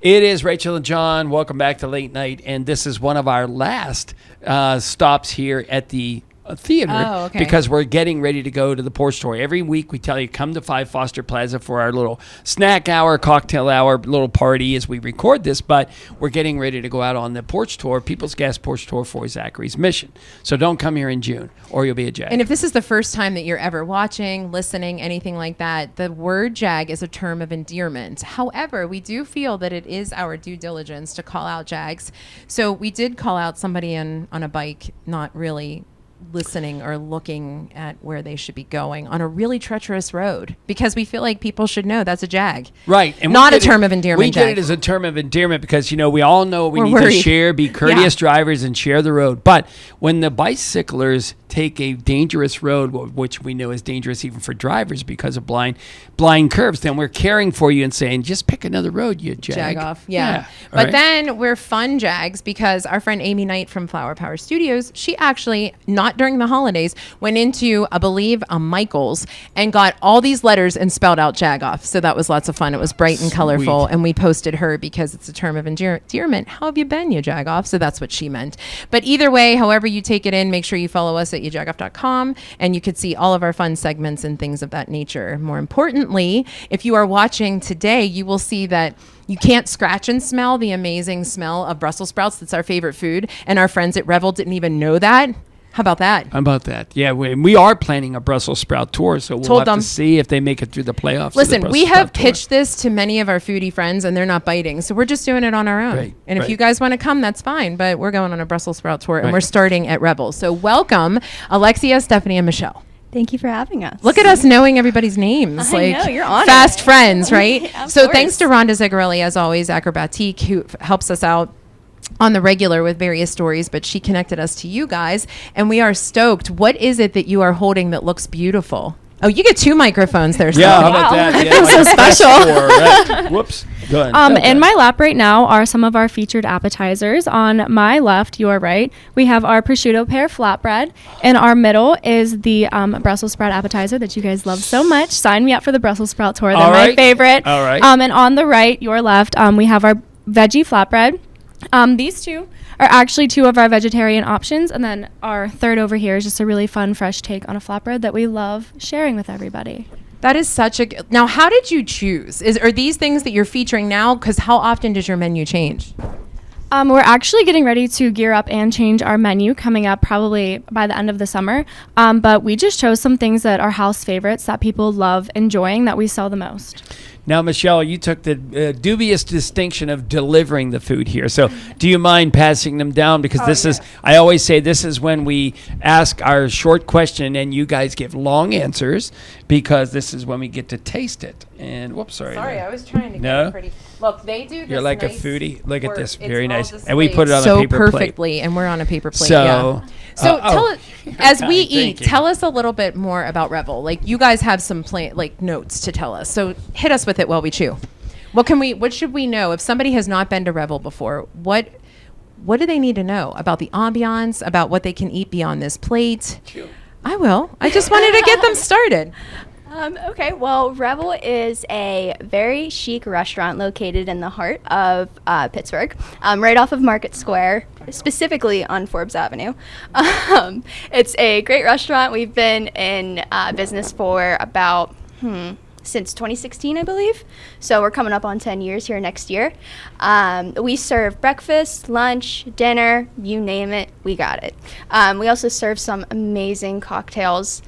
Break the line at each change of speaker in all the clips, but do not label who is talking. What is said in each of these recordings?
It is Rachel and John. Welcome back to Late Night. And this is one of our last stops here at the theater because we're getting ready to go to the porch tour. Every week we tell you, come to 5 Foster Plaza for our little snack hour, cocktail hour, little party as we record this, but we're getting ready to go out on the porch tour, People's Gas porch tour for Zachary's Mission. So don't come here in June or you'll be a jag.
And if this is the first time that you're ever watching, listening, anything like that, the word jag is a term of endearment. However, we do feel that it is our due diligence to call out jags. So we did call out somebody on a bike, not really listening or looking at where they should be going on a really treacherous road, because we feel like people should know that's a jag.
Right. And
not a term of endearment.
We did it as a term of endearment because, we all know we need
worried.
to share, be courteous drivers and share the road. But when the bicyclers take a dangerous road, which we know is dangerous even for drivers because of blind curves, then we're caring for you and saying, just pick another road, you jag.
Jagoff. Yeah. But then we're fun jags because our friend Amy Knight from Flower Power Studios, she actually, not during the holidays, went into, I believe, a Michael's and got all these letters and spelled out Jagoff. So that was lots of fun. It was bright and colorful. And we posted her because it's a term of endearment. How have you been, you Jagoff? So that's what she meant. But either way, however you take it in, make sure you follow us at yagoff.com and you could see all of our fun segments and things of that nature. More importantly, if you are watching today, you will see that you can't scratch and smell the amazing smell of Brussels sprouts. That's our favorite food. And our friends at Revel didn't even know that. How about that?
How about that? Yeah, we are planning a Brussels sprout tour, so we'll have to see if they make it through the playoffs.
Listen, we have pitched this to many of our foodie friends, and they're not biting, so we're just doing it on our own.
Right,
and if you guys want to come, that's fine, but we're going on a Brussels sprout tour, and we're starting at Revel. So welcome, Alexia, Stephanie, and Michelle.
Thank you for having us.
Look at us knowing everybody's names.
I know, you're on
fast friends, right? So
course.
Thanks to Rhonda Zagarelli, as always, Acrobatique, who helps us out on the regular with various stories, but she connected us to you guys, and we are stoked. What is it that you are holding that looks beautiful? Oh, you get 2 microphones there.
Yeah, how about that?
Yeah, so special.
Right. Whoops. Go ahead.
In my lap right now are some of our featured appetizers. On my left, your right, we have our prosciutto pear flatbread. In our middle is the Brussels sprout appetizer that you guys love so much. Sign me up for the Brussels sprout tour. They're my favorite.
All right.
And on the right, your left, we have our veggie flatbread. These 2 are actually 2 of our vegetarian options, and then our third over here is just a really fun, fresh take on a flatbread that we love sharing with everybody.
That is such a now. How did you choose? Are these things that you're featuring now? Because how often does your menu change?
We're actually getting ready to gear up and change our menu coming up probably by the end of the summer. But we just chose some things that are house favorites that people love enjoying that we sell the most.
Now, Michelle, you took the dubious distinction of delivering the food here. So do you mind passing them down? Because this is, I always say this is when we ask our short question and you guys give long answers, because this is when we get to taste it. And whoops, sorry.
Sorry, I was trying to get it pretty. Look, they do this.
You're like
nice
a foodie. Look at this. Very nice.
And
And we put it on
so
a paper
perfectly,
plate.
and we're on a paper plate.
So,
So tell us, as we eat,
thank you.
tell us a little bit more about Revel. Like, you guys have some notes to tell us. So hit us with it while we chew. What should we know if somebody has not been to Revel before? What do they need to know about the ambiance, about what they can eat beyond this plate?
Chew.
I will. I just wanted to get them started.
Okay, well, Revel is a very chic restaurant located in the heart of Pittsburgh, right off of Market Square, specifically on Forbes Avenue. It's a great restaurant. We've been in business for about, since 2016, I believe. So we're coming up on 10 years here next year. We serve breakfast, lunch, dinner, you name it, we got it. We also serve some amazing cocktails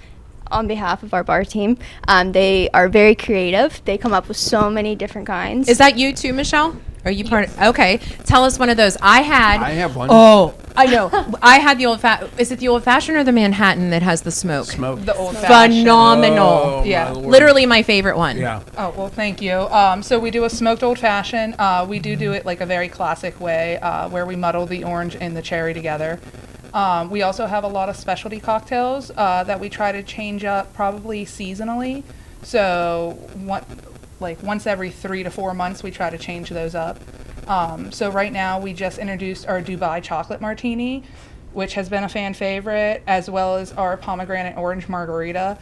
on behalf of our bar team. They are very creative. They come up with so many different kinds.
Is that you too, Michelle? Are you part of, okay. Tell us one of those. I have one. Oh, I know. I had the is it the old fashioned or the Manhattan that has the smoke?
The old fashioned.
Phenomenal.
Oh,
Yeah.
Literally my favorite one.
Yeah.
Oh, well, thank you. So we do a smoked old fashioned. We do it like a very classic way, where we muddle the orange and the cherry together. We also have a lot of specialty cocktails that we try to change up probably seasonally. So once every 3 to 4 months, we try to change those up. So right now, we just introduced our Dubai chocolate martini, which has been a fan favorite, as well as our pomegranate orange margarita,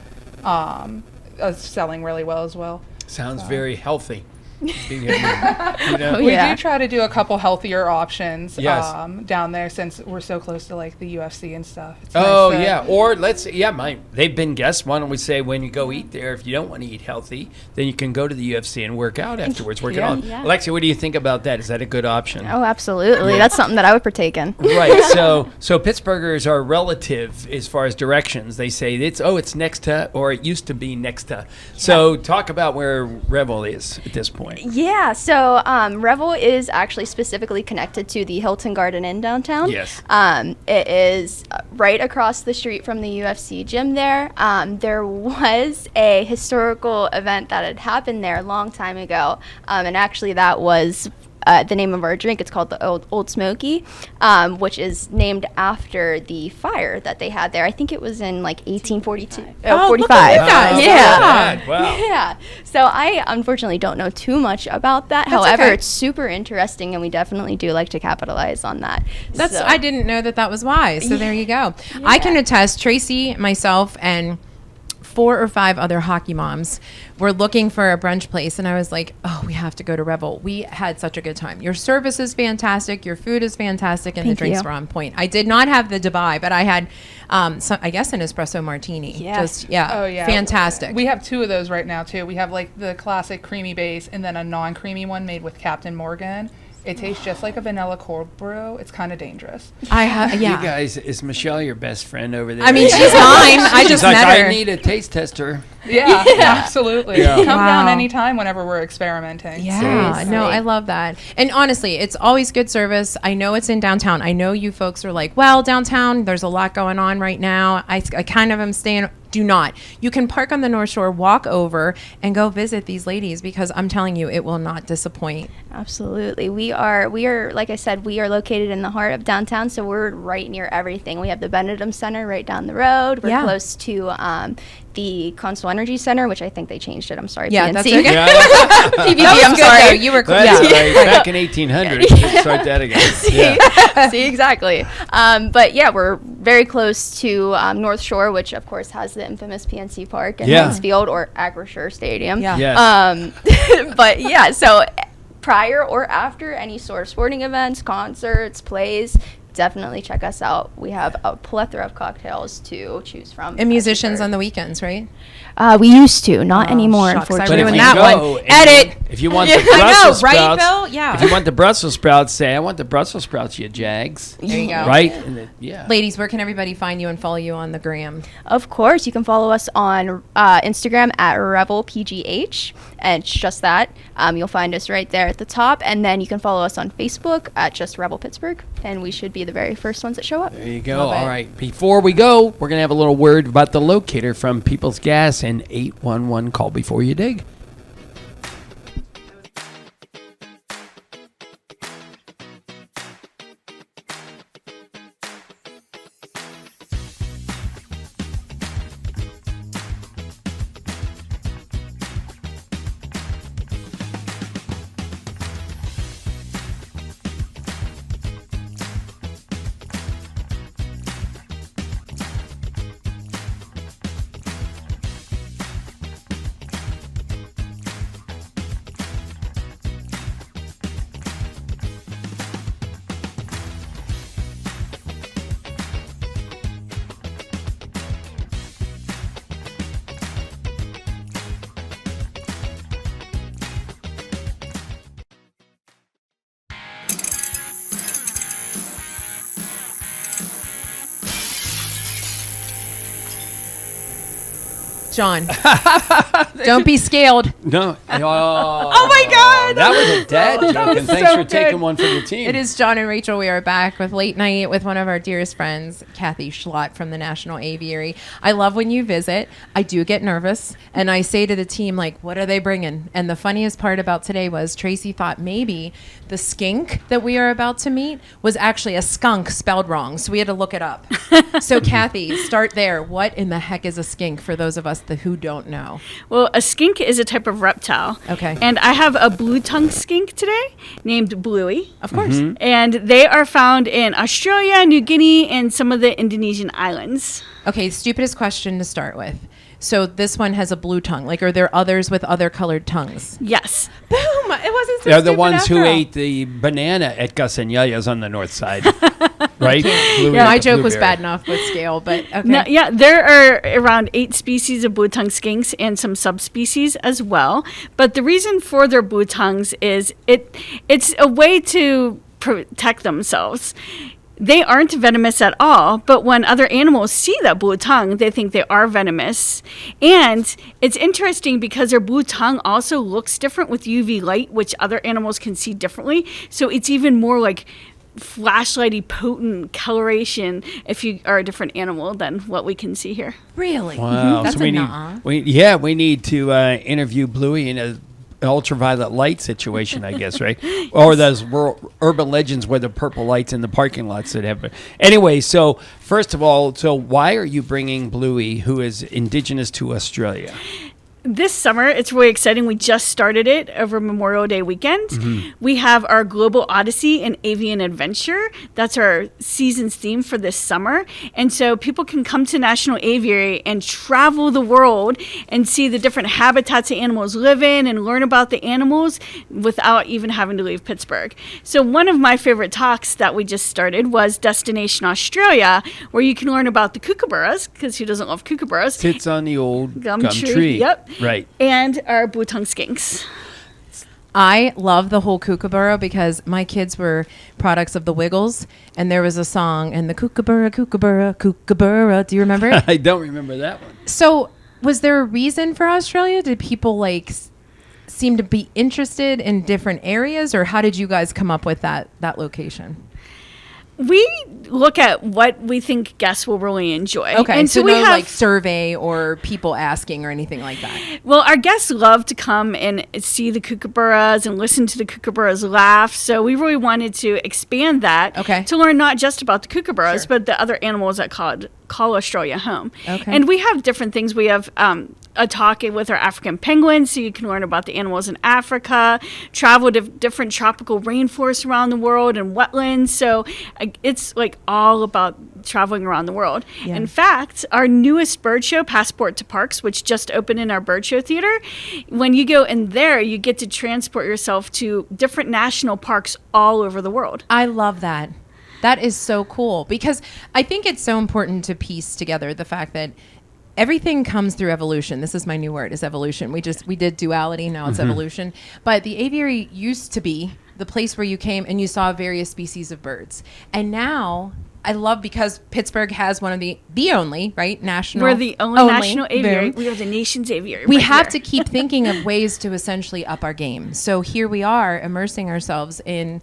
selling really well as well.
Sounds very healthy. You know?
We do try to do a couple healthier options down there since we're so close to like the UFC and stuff. It's nice
or they've been guests. Why don't we say when you go eat there, if you don't want to eat healthy, then you can go to the UFC and work out afterwards. Work it out. Yeah. Alexia, what do you think about that? Is that a good option?
Oh, absolutely. That's something that I would partake in.
Right. So Pittsburghers are relative as far as directions. They say it's next to, or it used to be next to. So talk about where Revel is at this point.
Yeah, so Revel is actually specifically connected to the Hilton Garden Inn downtown.
Yes.
It is right across the street from the UFC gym there. There was a historical event that had happened there a long time ago, and actually that was the name of our drink. It's called the Old Smoky, which is named after the fire that they had there. I think it was in like 1842. 45.
Look at you guys.
Yeah.
Wow.
Yeah. So I unfortunately don't know too much about that. However, it's super interesting, and we definitely do like to capitalize on that.
I didn't know that was why. So there you go. Yeah. I can attest, Tracy, myself, and 4 or 5 other hockey moms were looking for a brunch place, and I was like, oh, we have to go to Revel. We had such a good time. Your service is fantastic, your food is fantastic, and the drinks were on point. I did not have the Dubai, but I had I guess an espresso martini. Fantastic.
We have 2 of those right now too. We have like the classic creamy base and then a non-creamy one made with Captain Morgan. It tastes just like a vanilla cold brew. It's kind of dangerous.
You guys, is Michelle your best friend over there?
I mean, she's mine. I just met her.
I need a taste tester.
Yeah, absolutely. Yeah. Come down anytime whenever we're experimenting.
Yeah, seriously. No, I love that. And honestly, it's always good service. I know it's in downtown. I know you folks are like, well, downtown, there's a lot going on right now. I kind of am staying. Do not. You can park on the North Shore, walk over, and go visit these ladies, because I'm telling you, it will not disappoint.
Absolutely. We are, like I said, we are located in the heart of downtown, so we're right near everything. We have the Benedum Center right down the road. We're close to the Consol Energy Center, which I think they changed it. I'm sorry,
PNC.
That's okay.
PVP, I'm sorry. You were close.
Right. Back in 1800, start that again.
See, exactly. But yeah, we're very close to North Shore, which of course has the infamous PNC Park and Heinz Field, or Acrisure Stadium.
Yeah.
Yes.
But yeah, so prior or after any sort of sporting events, concerts, plays, definitely check us out. We have a plethora of cocktails to choose from.
And musicians on the weekends, right?
We used to, not anymore, unfortunately.
But if you go, edit.
If you want the Brussels sprouts,
right, Bill? Yeah.
If you want the Brussels sprouts, say, I want the Brussels sprouts, you jags.
There you go.
Right?
Ladies, where can everybody find you and follow you on the gram?
Of course, you can follow us on Instagram at RevelPGH, and it's just that. You'll find us right there at the top, and then you can follow us on Facebook at just Revel Pittsburgh, and we should be the very first ones that show up.
There you go. All right. Before we go, we're going to have a little word about the locator from People's Gas and 811 Call Before You Dig.
John, don't be scaled.
No.
Oh my God.
That was a dad joke, and thanks for
good.
taking one for the team.
It is John and Rachel. We are back with Late Night with one of our dearest friends, Cathy Schlott from the National Aviary. I love when you visit. I do get nervous, and I say to the team, like, what are they bringing? And the funniest part about today was Tracy thought maybe the skink that we are about to meet was actually a skunk spelled wrong, so we had to look it up. So Cathy, start there. What in the heck is a skink for those of us who don't know?
Well, a skink is a type of reptile.
Okay.
And I have a blue-tongued skink today named Bluey.
Of course. Mm-hmm.
And they are found in Australia, New Guinea, and some of the Indonesian islands.
Okay, stupidest question to start with. So this one has a blue tongue. Like, are there others with other colored tongues?
Yes.
Boom! It wasn't so
They're the
stupid
ones
after
who
all.
ate the banana at Gus and Yaya's on the north side, right? Bluey
Yeah,
ate
my
the
joke was
blueberry.
bad enough with scale, but okay.
No, yeah, there are around 8 species of blue tongue skinks and some subspecies as well. But the reason for their blue tongues is it's a way to protect themselves. They aren't venomous at all, but when other animals see that blue tongue, they think they are venomous. And it's interesting because their blue tongue also looks different with UV light, which other animals can see differently. So it's even more like flashlighty, potent coloration if you are a different animal than what we can see here.
Really?
Wow.
That's
So
a
we need to interview Bluey in an ultraviolet light situation, I guess, right? Or those urban legends where the purple lights in the parking lots that have. Anyway, so first of all, why are you bringing Bluey, who is indigenous to Australia?
This summer, it's really exciting. We just started it over Memorial Day weekend.
Mm-hmm.
We have our Global Odyssey and Avian Adventure. That's our season's theme for this summer. And so people can come to National Aviary and travel the world and see the different habitats the animals live in and learn about the animals without even having to leave Pittsburgh. So one of my favorite talks that we just started was Destination Australia, where you can learn about the kookaburras, because who doesn't love kookaburras?
Sits on the old gum
Tree.
tree.
Yep.
Right.
And our blue tongue skinks.
I love the whole kookaburra because my kids were products of the Wiggles, and there was a song, and the kookaburra, kookaburra, kookaburra. Do you remember it?
I don't remember that one.
So was there a reason for Australia? Did people seem to be interested in different areas, or how did you guys come up with that location?
We look at what we think guests will really enjoy.
Okay,
and
so
we
no
have
survey or people asking or anything like that.
Well, our guests love to come and see the kookaburras and listen to the kookaburras laugh. So we really wanted to expand that to learn not just about the kookaburras, but the other animals that call Australia home.
Okay.
And we have different things. We have a talk with our African penguins, so you can learn about the animals in Africa, travel to different tropical rainforests around the world and wetlands. So it's like all about traveling around the world.
Yeah.
In fact, our newest bird show, Passport to Parks, which just opened in our bird show theater, when you go in there, you get to transport yourself to different national parks all over the world.
I love that. That is so cool because I think it's so important to piece together the fact that everything comes through evolution. This is my new word, is evolution. We did duality, now it's evolution. But the aviary used to be the place where you came and you saw various species of birds. And now I love because Pittsburgh has one of the only, right, national.
We're the only national aviary. We are the nation's aviary.
We have to keep thinking of ways to essentially up our game. So here we are immersing ourselves in,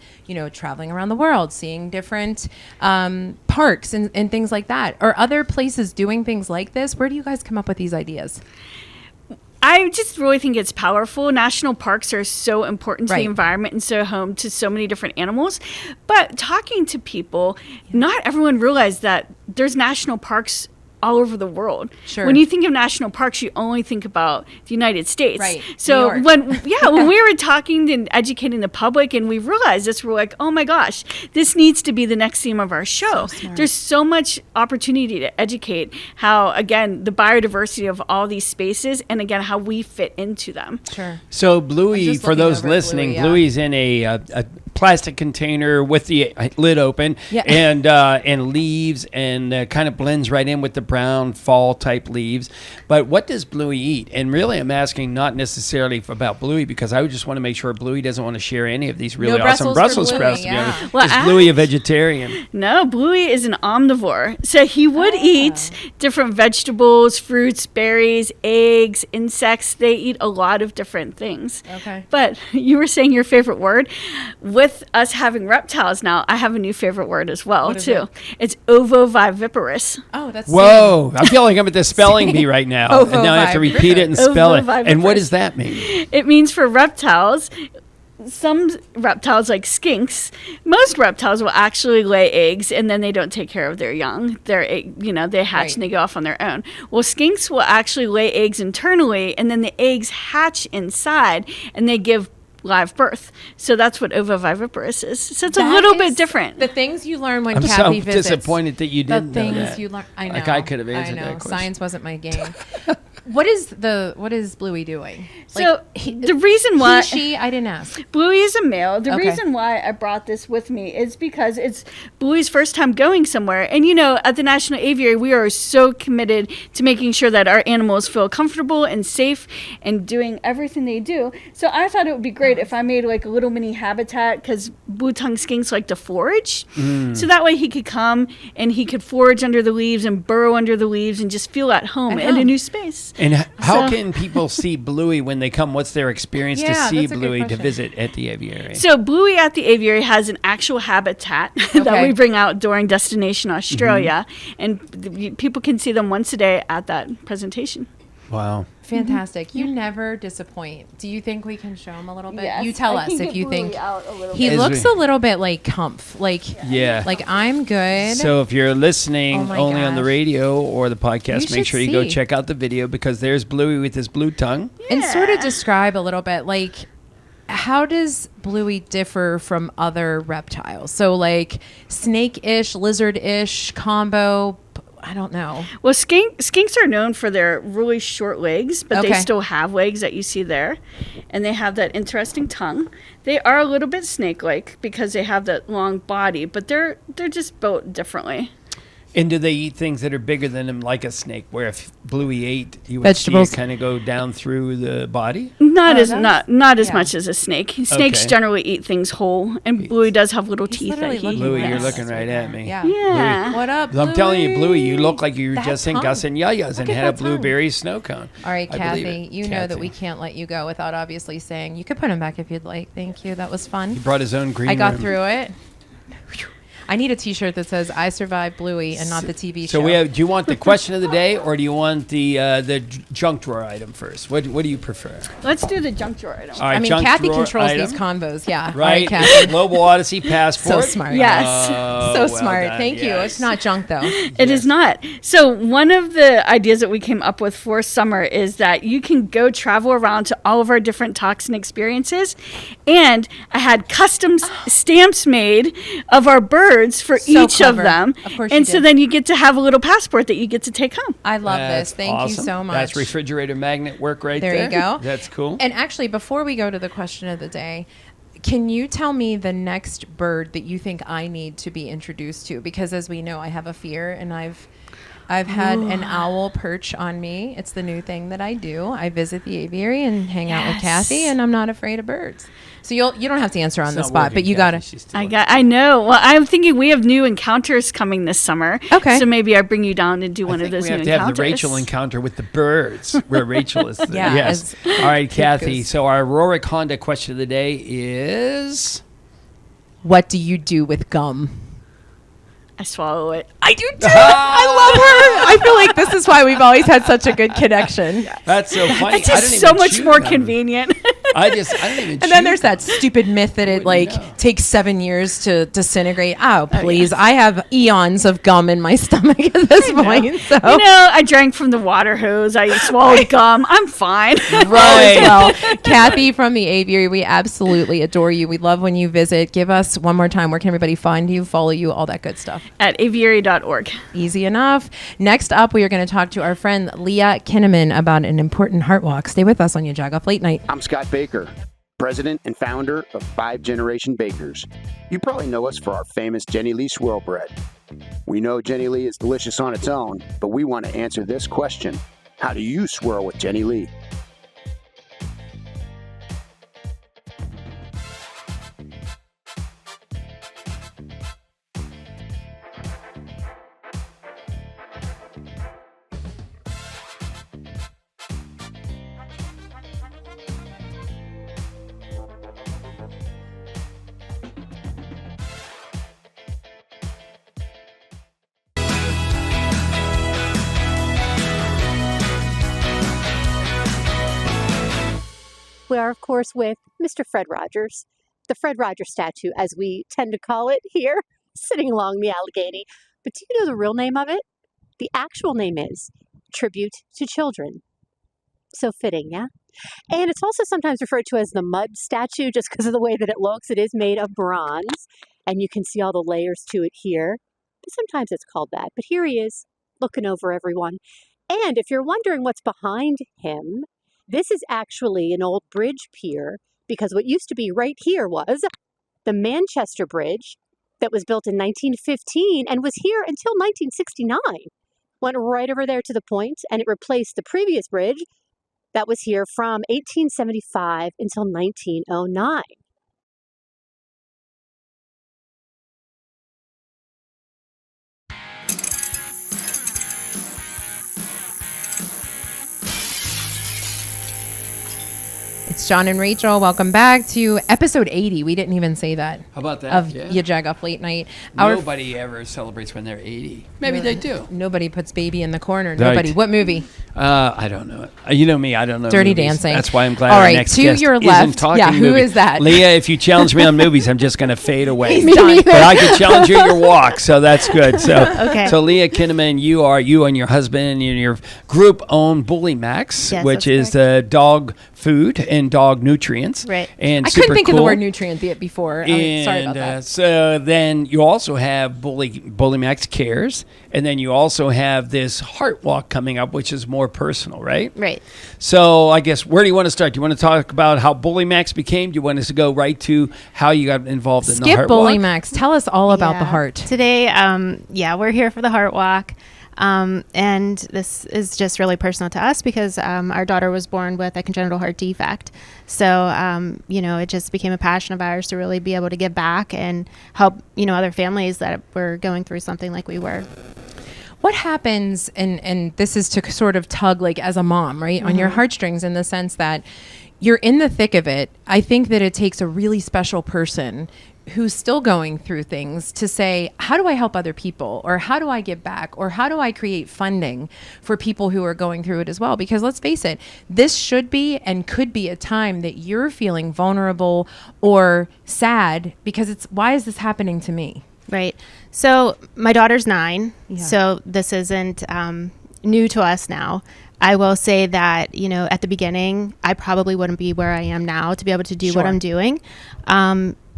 traveling around the world, seeing different parks and things like that. Are other places doing things like this? Where do you guys come up with these ideas?
I just really think it's powerful. National parks are so important to the environment and so home to so many different animals. But talking to people, not everyone realized that there's national parks all over the world.
Sure.
When you think of national parks, you only think about the United States.
Right.
So when we were talking and educating the public and we realized this, we're like, oh my gosh, this needs to be the next theme of our show. There's so much opportunity to educate how, again, the biodiversity of all these spaces and, again, how we fit into them.
Sure.
So Bluey, for those listening, Bluey's in a plastic container with the lid open and leaves and kind of blends right in with the brown fall type leaves. But what does Bluey eat? And really I'm asking not necessarily about Bluey because I would just want to make sure Bluey doesn't want to share any of these really awesome Brussels sprouts. To be honest. Well, is Bluey a vegetarian?
No, Bluey is an omnivore. So he would eat different vegetables, fruits, berries, eggs, insects. They eat a lot of different things. Okay. But you were saying your favorite word. With us having reptiles now, I have a new favorite word as well, too. It's ovoviviparous.
Oh, that's
Whoa. I feel like I'm at the spelling bee right now. And now I have to repeat it and spell it. And what does that mean?
It means for reptiles, some reptiles like skinks, most reptiles will actually lay eggs and then they don't take care of their young. They hatch and they go off on their own. Well, skinks will actually lay eggs internally and then the eggs hatch inside and they give live birth. So that's what ovoviviparous is. So it's a little bit different.
The things you learn when
I'm
Cathy
so
visits.
disappointed that you didn't know that.
You learn. I know.
Like I could have answered that question.
Science wasn't my game. What is Bluey doing?
So the reason why
she I didn't ask.
Bluey is a male. The reason why I brought this with me is because it's Bluey's first time going somewhere. And at the National Aviary, we are so committed to making sure that our animals feel comfortable and safe and doing everything they do. So I thought it would be great if I made like a little mini habitat, because blue-tongued skinks like to forage. So that way he could come and he could forage under the leaves and burrow under the leaves and just feel at home in a new space.
And how can people see Bluey when they come? What's their experience to see Bluey, to visit at the aviary?
So Bluey at the aviary has an actual habitat that we bring out during Destination Australia, and people can see them once a day at that presentation.
Wow.
Fantastic. You never disappoint. Do you think we can show him a little bit?
Yes,
you tell us if you think he
As
looks a little bit like Comf. Like, like I'm good.
So if you're listening only on the radio or the podcast,
You
make
should
sure you go
see.
check out the video, because there's Bluey with his blue tongue.
And sort of describe a little bit, like, how does Bluey differ from other reptiles? So like snake-ish, lizard-ish combo. I don't know.
Well, skinks are known for their really short legs, but they still have legs that you see there. And they have that interesting tongue. They are a little bit snake-like because they have that long body, but they're just built differently.
And do they eat things that are bigger than them, like a snake, where if Bluey ate, you would
Vegetables.
see it kind of go down through the body?
Not as much as a snake. Snakes generally eat things whole, and Bluey does have little teeth that he
Bluey,
eats.
you're looking right at me.
Yeah.
Bluey.
What up, Bluey?
I'm telling you, Bluey, you look like you were just in
tongue.
Gus and Yayas and
Look at
had a
that tongue.
blueberry snow cone.
All right,
I believe
Cathy,
it.
you know that we can't let you go without obviously saying, you could put him back if you'd like. Thank you. That was fun.
He brought his own green
I got
room.
through it. I need a T-shirt that says "I survived Bluey" and not the TV show.
So we have. Do you want the question of the day, or do you want the junk drawer item first? What do you prefer?
Let's do the junk drawer item.
All right,
I mean,
junk
Cathy
drawer
controls
item.
these convos. Yeah.
Right.
All right, Cathy.
Global Odyssey passport.
So smart.
Yes.
So
well
smart.
done,
Thank you.
yes.
It's not junk though.
It is not. So one of the ideas that we came up with for summer is that you can go travel around to all of our different talks and experiences. And I had custom stamps made of our birds for each
clever.
of them.
Of course
and
you
so
did.
then you get to have a little passport that you get to take home.
I love
That's
this. Thank you
awesome.
so much.
That's refrigerator magnet work right there.
There you go.
That's cool.
And actually, before we go to the question of the day, can you tell me the next bird that you think I need to be introduced to? Because as we know, I have a fear, and I've had an owl perch on me. It's the new thing that I do. I visit the aviary and hang out with Cathy, and I'm not afraid of birds. So you don't have to answer on
It's
the
not
spot,
working,
but you
Cathy.
got to.
She's still
I know. Well, I'm thinking we have new encounters coming this summer.
Okay.
So maybe I bring you down to do one of those
we
new
have to
encounters.
have the Rachel encounter with the birds, where Rachel is.
Yeah,
Yes.
as-
All right, Cathy.
goes.
So our Rohrich Honda question of the day is.
What do you do with gum?
I swallow it.
I do too. I love her. I feel like this is why we've always had such a good connection.
That's so funny.
It's
I
just
don't
so
even
much
chew
more
gum.
convenient.
I don't even.
And then there's that stupid myth that it
Wouldn't know.
takes 7 years to disintegrate. Oh, please. I have eons of gum in my stomach at this point. So
I drank from the water hose. I swallowed gum. I'm fine.
Right.
well, Cathy from the aviary, we absolutely adore you. We love when you visit. Give us one more time. Where can everybody find you, follow you, all that good stuff?
At aviary.org.
Easy enough. Next up, we are going to talk to our friend Leah Kinneman about an important heart walk. Stay with us on your Jagoff Late Night.
I'm Scott Baker, president and founder of 5 Generation Bakers. You probably know us for our famous Jenny Lee swirl bread. We know Jenny Lee is delicious on its own, but we want to answer this question. How do you swirl with Jenny Lee?
We are, of course, with Mr. Fred Rogers, the Fred Rogers statue, as we tend to call it here, sitting along the Allegheny. But do you know the real name of it? The actual name is Tribute to Children. So fitting, yeah? And it's also sometimes referred to as the mud statue, just because of the way that it looks. It is made of bronze, and you can see all the layers to it here. But sometimes it's called that. But here he is, looking over everyone. And if you're wondering what's behind him, this is actually an old bridge pier, because what used to be right here was the Manchester Bridge that was built in 1915 and was here until 1969. Went right over there to the point, and it replaced the previous bridge that was here from 1875 until 1909.
It's John and Rachel. Welcome back to episode 80. We didn't even say that.
How about that?
Of Jagoff Late Night.
Nobody ever celebrates when they're 80. Maybe they do.
Nobody puts baby in the corner.
Right.
Nobody. What movie?
I don't know it. You know me. I don't know
Dirty
movies.
Dancing.
That's why I'm glad
All
our
right,
next
to
guest
your
isn't
left.
talking
Yeah, who
movies.
is that?
Leah, if you challenge me on movies, I'm just going to fade away.
Me neither.
But I can challenge you at your walk, so that's good. So,
Okay.
So Leah Kinneman, you and your husband and your group own Bully Max,
Yes,
which
that's
is dog food and dog nutrients.
Right.
And
I
super
couldn't think of the
cool.
word nutrient before. Sorry about that.
So then you also have Bully Max Cares, and then you also have this Heart Walk coming up, which is more personal, right?
Right.
So I guess where do you want to start? Do you want to talk about how Bully Max became? Do you want us to go right to how you got involved in the
Skip
Heart
Bully
Walk?
Max. Tell us all about the heart.
Today, we're here for the Heart Walk. And this is just really personal to us because our daughter was born with a congenital heart defect. So, it just became a passion of ours to really be able to give back and help, other families that were going through something like we were.
What happens, and this is to sort of tug like as a mom, right, on your heartstrings in the sense that you're in the thick of it. I think that it takes a really special person who's still going through things to say, how do I help other people? Or how do I give back? Or how do I create funding for people who are going through it as well? Because let's face it, this should be and could be a time that you're feeling vulnerable or sad because it's, why is this happening to me?
Right. So my daughter's 9. Yeah. So this isn't new to us now. I will say that, at the beginning, I probably wouldn't be where I am now to be able to do what I'm doing.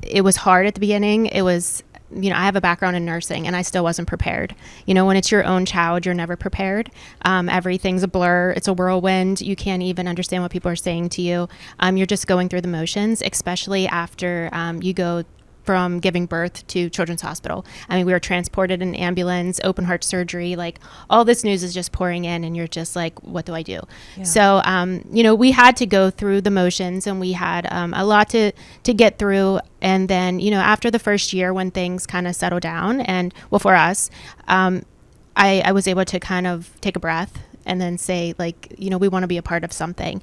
It was hard at the beginning. It was, I have a background in nursing and I still wasn't prepared. When it's your own child, you're never prepared. Everything's a blur. It's a whirlwind. You can't even understand what people are saying to you. You're just going through the motions, especially after you go from giving birth to Children's Hospital. I mean, we were transported in an ambulance, open heart surgery, like all this news is just pouring in and you're just like, what do I do? Yeah. So, we had to go through the motions and we had a lot to get through. And then, after the first year when things kind of settle down and, well, for us, I was able to kind of take a breath and then say, like, we want to be a part of something.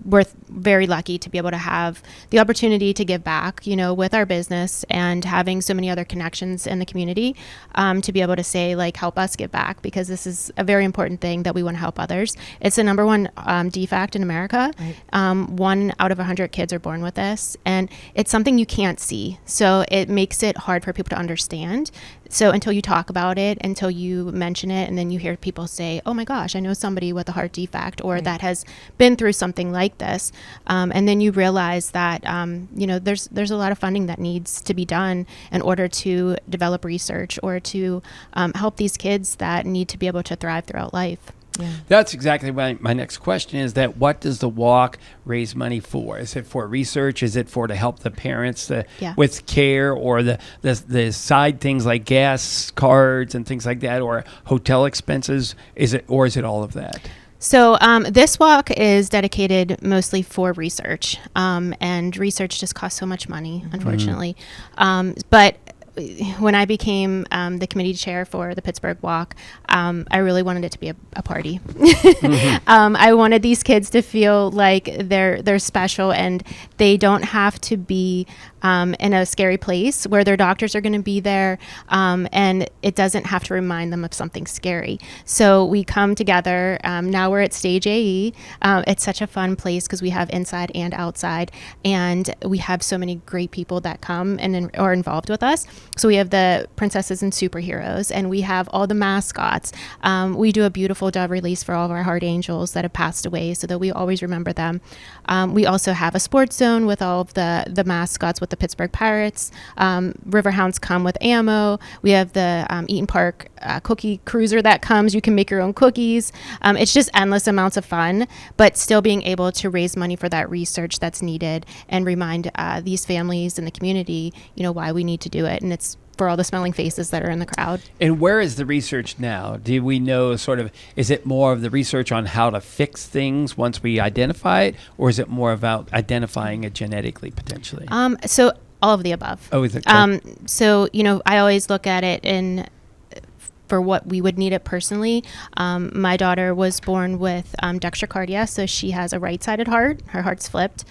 We're very lucky to be able to have the opportunity to give back, with our business and having so many other connections in the community, to be able to say, like, help us give back, because this is a very important thing that we want to help others. It's the number one defect in America. Right. 1 out of 100 kids are born with this, and it's something you can't see. So it makes it hard for people to understand. So until you talk about it, until you mention it, and then you hear people say, oh my gosh, I know somebody with a heart defect or that has been through something like this. And then you realize that, there's a lot of funding that needs to be done in order to develop research or to help these kids that need to be able to thrive throughout life. Yeah.
That's exactly my next question is that what does the walk raise money for? Is it for research? Is it for to help the parents with care, or the side things like gas cards and things like that, or hotel expenses? Is it all of that?
So this walk is dedicated mostly for research, and research just costs so much money, unfortunately. But when I became the committee chair for the Pittsburgh Walk, I really wanted it to be a party. I wanted these kids to feel like they're special and they don't have to be in a scary place where their doctors are going to be there, and it doesn't have to remind them of something scary. So we come together. Now we're at Stage AE. It's such a fun place because we have inside and outside, and we have so many great people that come and are involved with us. So we have the princesses and superheroes, and we have all the mascots. We do a beautiful dove release for all of our heart angels that have passed away so that we always remember them. We also have a sports zone with all of the mascots with the Pittsburgh Pirates. Riverhounds come with ammo. We have the Eaton Park cookie cruiser that comes. You can make your own cookies. It's just endless amounts of fun, but still being able to raise money for that research that's needed and remind these families in the community, why we need to do it. And it's for all the smiling faces that are in the crowd.
And where is the research now? Do we know is it more of the research on how to fix things once we identify it, or is it more about identifying it genetically potentially?
So all of the above.
Oh, is it?
So, I always look at it for what we would need it personally. My daughter was born with dextrocardia, so she has a right-sided heart. Her heart's flipped.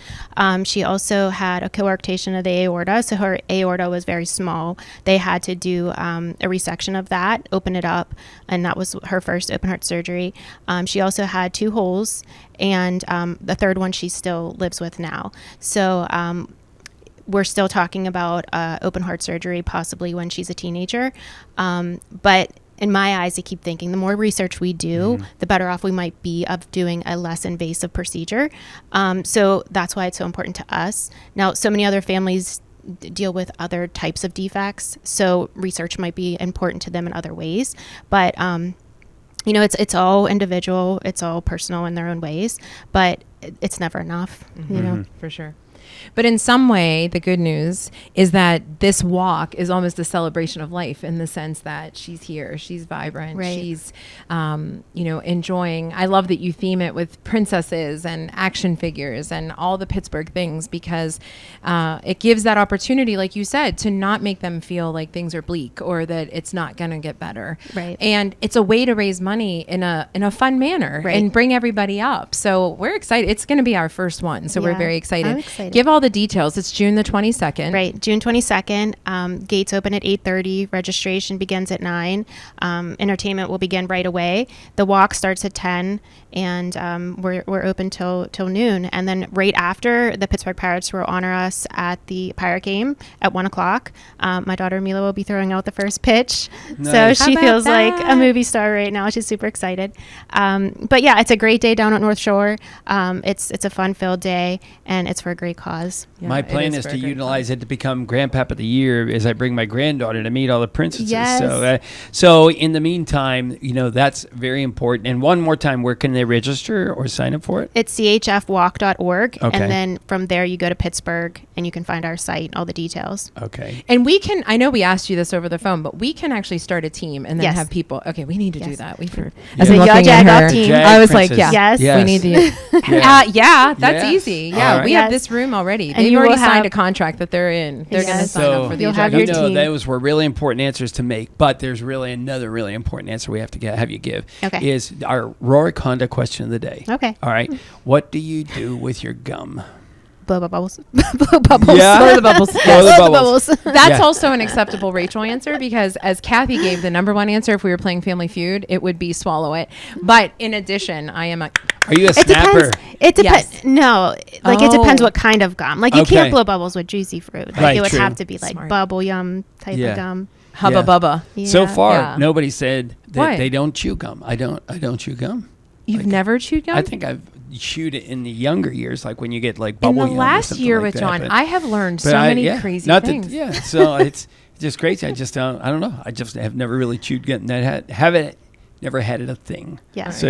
She also had a coarctation of the aorta, so her aorta was very small. They had to do a resection of that, open it up, and that was her first open heart surgery. She also had 2 holes, and the third one she still lives with now. So we're still talking about open heart surgery possibly when she's a teenager. But in my eyes, I keep thinking the more research we do, the better off we might be of doing a less invasive procedure. So that's why it's so important to us. Now, so many other families deal with other types of defects, so research might be important to them in other ways. But, it's all individual. It's all personal in their own ways. But it's never enough,
For sure. But in some way, the good news is that this walk is almost a celebration of life in the sense that she's here, she's vibrant,
right.
She's, enjoying. I love that you theme it with princesses and action figures and all the Pittsburgh things because it gives that opportunity, like you said, to not make them feel like things are bleak or that it's not going to get better.
Right.
And it's a way to raise money in a fun manner and bring everybody up. So we're excited. It's going to be our first one. So we're very excited.
I'm excited.
Give all the details. It's June the 22nd.
Right, June 22nd. Gates open at 8:30. Registration begins at 9. Entertainment will begin right away. The walk starts at 10, and we're open till noon. And then right after, the Pittsburgh Pirates will honor us at the Pirate game at 1 o'clock. My daughter Mila will be throwing out the first pitch,
nice.
so she feels like a movie star right now. She's super excited. But yeah, it's a great day down at North Shore. It's a fun-filled day, and it's for a great cause.
Yeah, my plan is to utilize it to become Grandpap of the Year as I bring my granddaughter to meet all the princesses.
Yes.
So in the meantime, that's very important. And one more time, where can they register or sign up for it?
It's chfwalk.org.
Okay.
And then from there, you go to Pittsburgh and you can find our site, all the details.
Okay.
And I know we asked you this over the phone, but we can actually start a team and then have people. Okay, we need to do that.
As a Jagoff team.
I was like,
yes.
We need to. That's easy. Yeah,
right.
we have this room already.
And
They've already signed a contract that they're in. They're going to sign up for the
team.
Those were really important answers to make, but there's really another really important answer we have to have you give.
Okay.
Is our Rohrich Honda question of the day.
Okay.
All right. What do you do with your gum?
Blow the bubbles. Blow bubbles.
Yeah.
Blow the bubbles.
Blow the bubbles.
That's also an acceptable Rachel answer because as Cathy gave the number one answer, if we were playing Family Feud, it would be swallow it. But in addition, I am a...
Are you a snapper?
It depends. Yes. No, it depends what kind of gum. Like you can't blow bubbles with juicy fruit. Like it would have to be like bubble yum type of gum.
Hubba bubba.
Yeah. So far, nobody said that they don't chew gum. I don't chew gum.
You've never chewed gum?
I think I've chewed it in the younger years, like when you get like bubble
yum.
In
the last year with John, I have learned so many crazy things.
So it's just crazy. I don't know. I just have never really chewed gum. Never had it a thing.
Yeah.
So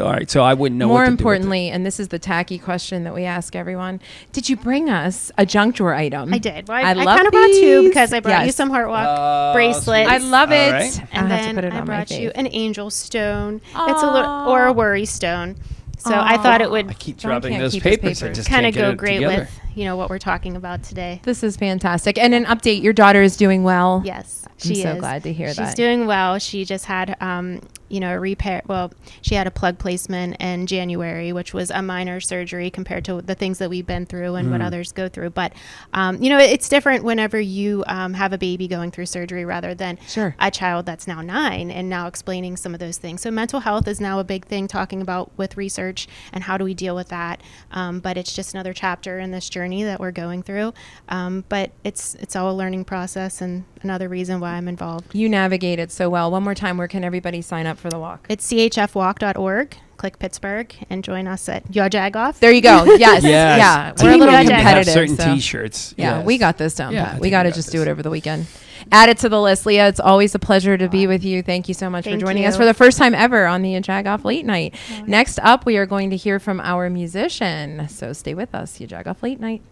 all right. So I wouldn't know.
More
what to
importantly,
do with it.
and this is the tacky question that we ask everyone: did you bring us a junk drawer item?
I did. Well,
I
kind of brought 2 because I brought you some Heart Walk bracelets.
I love it.
Right.
And then I brought you an angel stone. Aww. It's or a worry stone. So I thought it would.
I keep dropping those papers. I just
kind of
can't
go great
together.
with what we're talking about today.
This is fantastic. And an update: your daughter is doing well.
Yes,
I'm so glad to hear that.
She's doing well. She just had a repair. Well, she had a plug placement in January, which was a minor surgery compared to the things that we've been through and what others go through. But, it's different whenever you have a baby going through surgery rather than a child that's now 9 and now explaining some of those things. So mental health is now a big thing talking about with research and how do we deal with that. But it's just another chapter in this journey journey that we're going through. But it's all a learning process, and another reason why I'm involved.
You navigate it so well. One more time, where can everybody sign up for the walk?
It's chfwalk.org. Click Pittsburgh and join us at Your Jagoff.
There you go. Yes. Yeah. We're a little competitive.
Certain T-shirts.
Yeah, we got this down.
Yeah,
we got to just do it over the weekend. Add it to the list, Leah. It's always a pleasure to be with you. Thank you so much for joining us for the first time ever on the Jagoff Late Night. Next up, we are going to hear from our musician. So stay with us, Jagoff Late Night.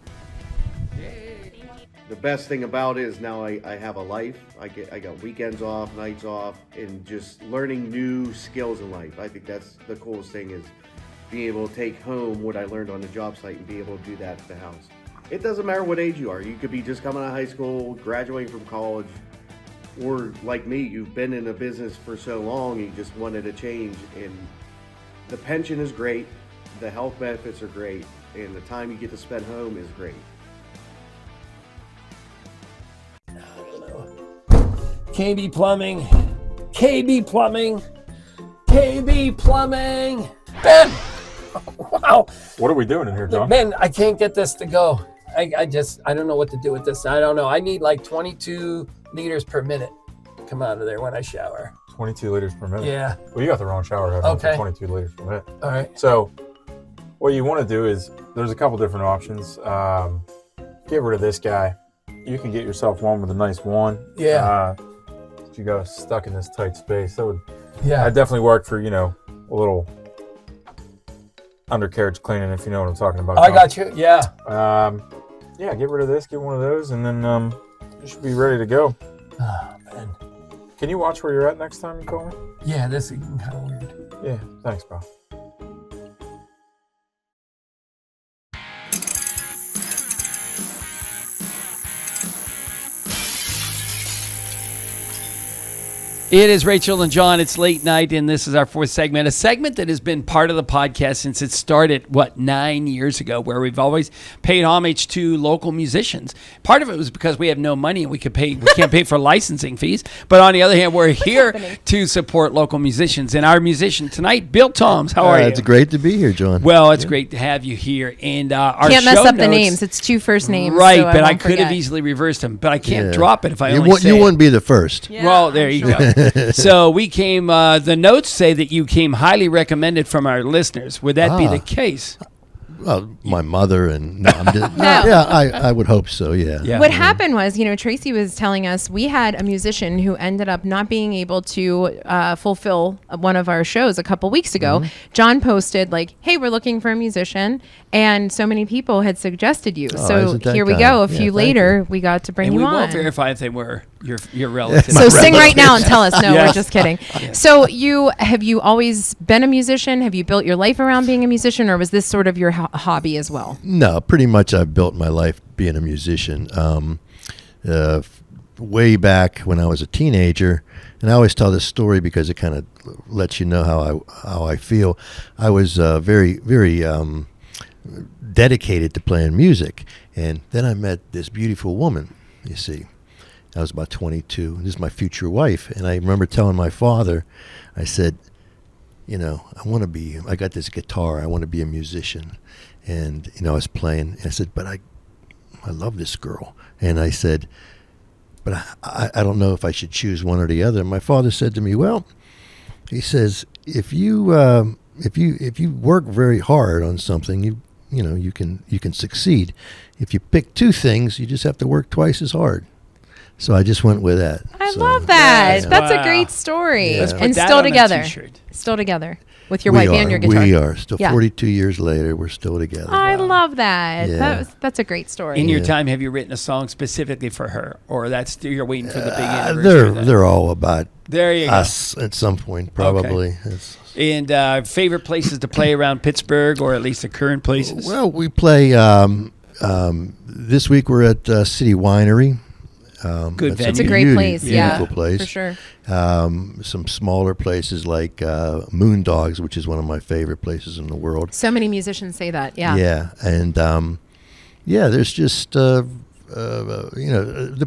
The best thing about it is now I have a life. I got weekends off, nights off, and just learning new skills in life. I think that's the coolest thing, is being able to take home what I learned on the job site and be able to do that at the house. It doesn't matter what age you are. You could be just coming out of high school, graduating from college, or like me, you've been in a business for so long, you just wanted a change. And the pension is great, the health benefits are great, and the time you get to spend home is great.
KB Plumbing. KB Plumbing. KB Plumbing. Ben! Wow.
What are we doing in here, John?
Ben, I can't get this to go. I don't know what to do with this. I don't know. I need like 22 liters per minute come out of there when I shower.
22 liters per minute?
Yeah.
Well, you got the wrong shower head.
Okay.
22 liters per minute.
All right.
So what you want to do is, there's a couple different options. Get rid of this guy. You can get yourself one with a nice one.
Yeah.
You got us stuck in this tight space. That would,
yeah.
That definitely work for, a little undercarriage cleaning, if you know what I'm talking about.
I got you. Yeah.
Yeah, get rid of this, get one of those, and then you should be ready to go.
Oh, man.
Can you watch where you're at next time you call me?
Yeah, this is kind of weird.
Yeah, thanks, pal.
It is Rachel and John. It's late night, and this is our fourth segment, a segment that has been part of the podcast since it started, 9 years ago, where we've always paid homage to local musicians. Part of it was because we have no money and we can't pay for licensing fees. But on the other hand, we're here to support local musicians. And our musician tonight, Bill Toms. How are you?
It's great to be here, John.
Well, it's great to have you here. And our
can't mess up the names. It's two first names.
Right, so but I could have easily reversed them. But I can't drop it if I only say
you wouldn't be the first.
Yeah,
well, there you go. So we came, the notes say that you came highly recommended from our listeners. Would that be the case?
Well, my mother and I would hope so. Yeah.
What happened was, Tracy was telling us we had a musician who ended up not being able to fulfill one of our shows a couple weeks ago. Mm-hmm. John posted hey, we're looking for a musician, and so many people had suggested you. So here we go. A few later, we got to bring you on.
And we won't verify if they were your relative.
So sing right now and tell us. No, we're just kidding. So have you always been a musician? Have you built your life around being a musician, or was this sort of your hobby as well?
No, pretty much I've built my life being a musician. Way back when I was a teenager, and I always tell this story because it kind of lets you know how I feel. I was very, very dedicated to playing music, and then I met this beautiful woman, you see. I was about 22. This is my future wife, and I remember telling my father, I said, I got this guitar, I want to be a musician. And, I was playing, and I said, but I love this girl. And I said, but I don't know if I should choose one or the other. And my father said to me, well, he says, if you work very hard on something, you can succeed. If you pick two things, you just have to work twice as hard. So I just went with that.
I love that. Yeah. That's a great story. Yeah.
And still together.
Still together with your wife and your guitar.
We are. Still 42 years later, we're still together.
I love that. Yeah. That's a great story.
In your time, have you written a song specifically for her? Or you're waiting for the big anniversary?
They're all about
us
at some point, probably.
Okay. And favorite places to play around Pittsburgh, or at least the current places?
Well, we play, this week we're at City Winery.
Good venue.
It's a great place.
Beautiful place.
For sure.
Some smaller places like Moondogs, which is one of my favorite places in the world.
So many musicians say that. Yeah.
Yeah. And there's just, the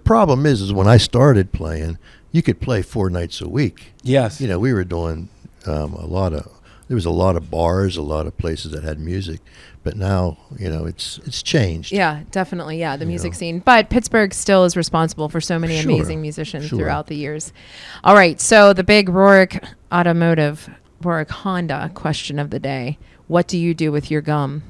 problem is when I started playing, you could play 4 nights a week.
Yes.
We were doing a lot there was a lot of bars, a lot of places that had music, but now, it's changed.
Yeah, definitely. Yeah, the music scene. But Pittsburgh still is responsible for so many amazing musicians throughout the years. All right, so the big Rohrich Automotive, Rohrich Honda question of the day. What do you do with your gum?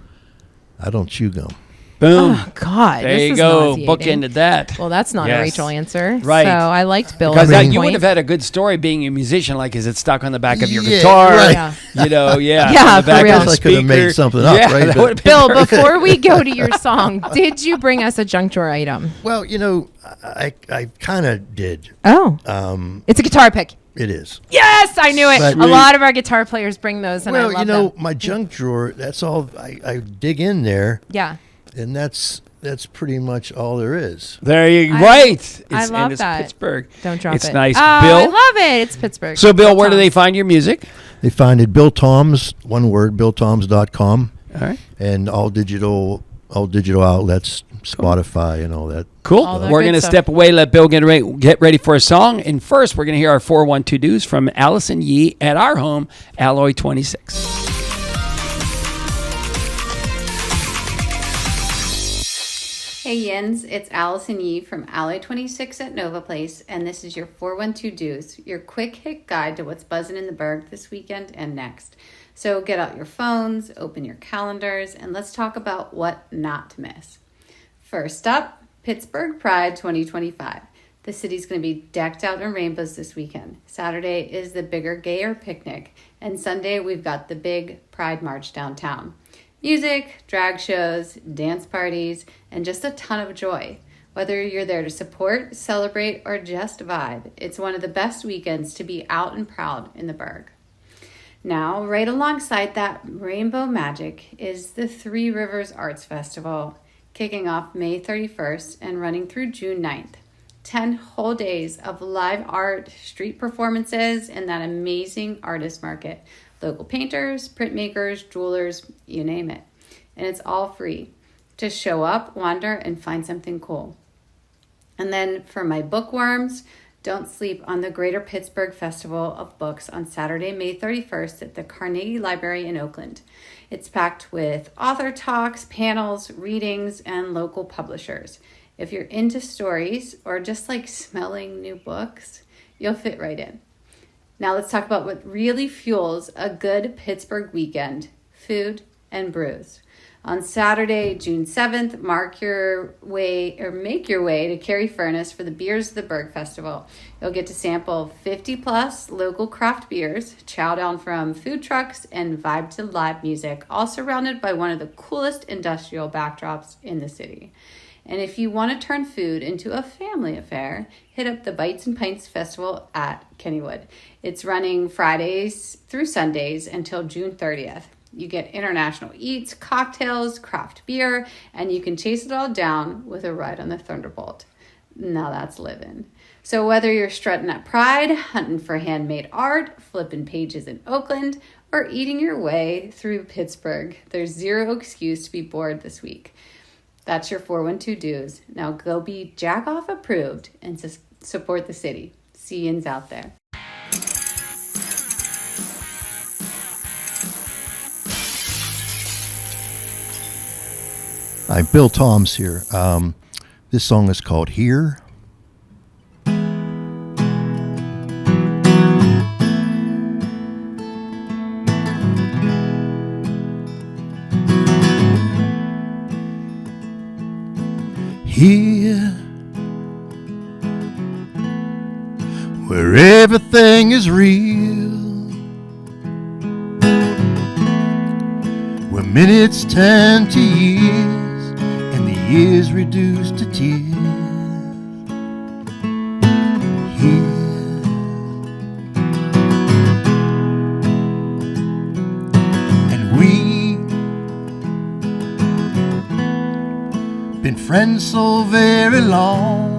I don't chew gum.
Boom.
Oh, God.
There you go. Bookended that.
Well, that's not a Rachel answer.
Right.
So I liked Bill.
Because you would have had a good story being a musician. Like, is it stuck on the back of your guitar?
Right.
Yeah.
Yeah, on the back
for real.
of the
I could have made something up, right?
But
Bill, before we go to your song, did you bring us a junk drawer item?
Well, I kind of did.
Oh. It's a guitar pick.
It is.
Yes, I knew it. A lot of our guitar players bring those, and I love them.
My junk drawer, that's all, I dig in there.
Yeah.
And that's pretty much all there is.
There you right.
I love
it's
that.
Pittsburgh.
Don't drop it.
It's nice.
Oh,
Bill,
I love it. It's Pittsburgh.
So, Bill, where do they find your music?
They find it Bill Toms, one word, BillToms.com.
All right.
And all digital outlets, Spotify and all that.
Cool. We're going to step away, let Bill get ready for a song. And first, we're going to hear our 412 Do's from Allison Yee at our home, Alloy 26.
Hey Yins, it's Allison Yee from Alloy 26 at Nova Place, and this is your 412 Do's, your quick hit guide to what's buzzing in the Berg this weekend and next. So get out your phones, open your calendars, and let's talk about what not to miss. First up, Pittsburgh Pride 2025. The city's going to be decked out in rainbows this weekend. Saturday is the bigger, gayer picnic, and Sunday we've got the big Pride March downtown. Music, drag shows, dance parties, and just a ton of joy. Whether you're there to support, celebrate, or just vibe, it's one of the best weekends to be out and proud in the Berg. Now, right alongside that rainbow magic is the Three Rivers Arts Festival, kicking off May 31st and running through June 9th. 10 whole days of live art, street performances, and that amazing artist market. Local painters, printmakers, jewelers, you name it. And it's all free. Just show up, wander, and find something cool. And then for my bookworms, don't sleep on the Greater Pittsburgh Festival of Books on Saturday, May 31st at the Carnegie Library in Oakland. It's packed with author talks, panels, readings, and local publishers. If you're into stories or just like smelling new books, you'll fit right in. Now let's talk about what really fuels a good Pittsburgh weekend, food and brews. On Saturday, June 7th, make your way to Carey Furnace for the Beers of the Berg Festival. You'll get to sample 50 plus local craft beers, chow down from food trucks, and vibe to live music, all surrounded by one of the coolest industrial backdrops in the city. And if you want to turn food into a family affair, hit up the Bites and Pints Festival at Kennywood. It's running Fridays through Sundays until June 30th. You get international eats, cocktails, craft beer, and you can chase it all down with a ride on the Thunderbolt. Now that's living. So whether you're strutting at Pride, hunting for handmade art, flipping pages in Oakland, or eating your way through Pittsburgh, there's zero excuse to be bored this week. That's your 412 Do's. Now go be Jagoff approved and support the city. See yins out there.
I'm Bill Toms here. This song is called Here. Here, where everything is real, where minutes turn to years and the years reduced to tears. Here, and we've been friends so very long.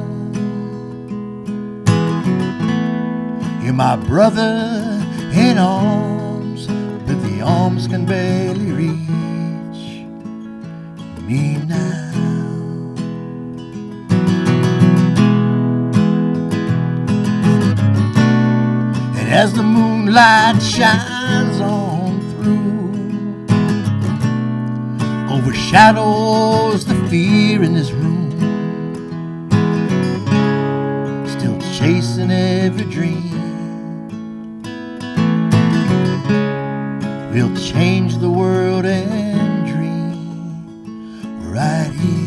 You're my brother in arms, but the arms can barely reach me now. And as the moonlight shines on Overshadows the fear in this room, still chasing every dream. We'll change the world and dream right here.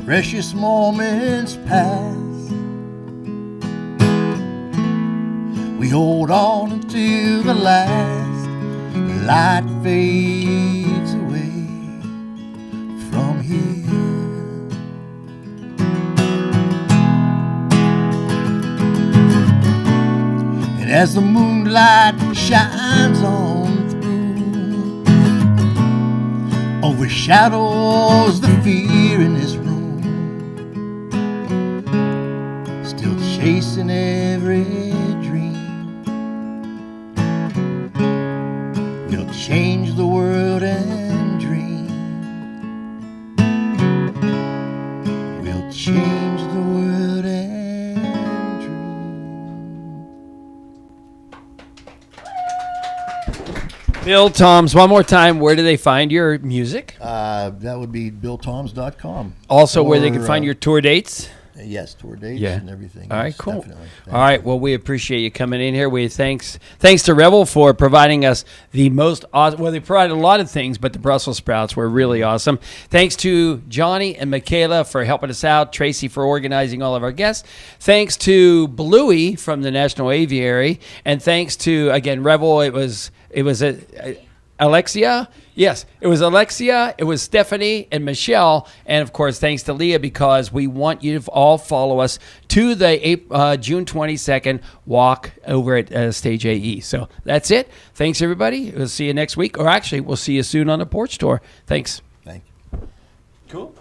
Precious moments pass, we hold on until the last light fades away from here. And as the moonlight shines on through, overshadows the fear in this room, chasing every dream. We'll change the world and dream. We'll change the world and dream.
Bill Toms, one more time, where do they find your music?
That would be BillToms.com.
Also, where they can find your tour dates?
Yes, tour dates and everything.
All right,
yes,
cool.
Definitely.
All right, well, we appreciate you coming in here. Thanks to Revel for providing us the most awesome. Well, they provided a lot of things, but the Brussels sprouts were really awesome. Thanks to Johnny and Michaela for helping us out. Tracy for organizing all of our guests. Thanks to Bluey from the National Aviary, and thanks to again Revel. It was Alexia. Yes, it was Alexia, it was Stephanie and Michelle, and of course, thanks to Leah, because we want you to all follow us to the June 22nd walk over at Stage AE. So that's it. Thanks, everybody. We'll see you next week, or actually, we'll see you soon on the porch tour. Thanks.
Thank you.
Cool.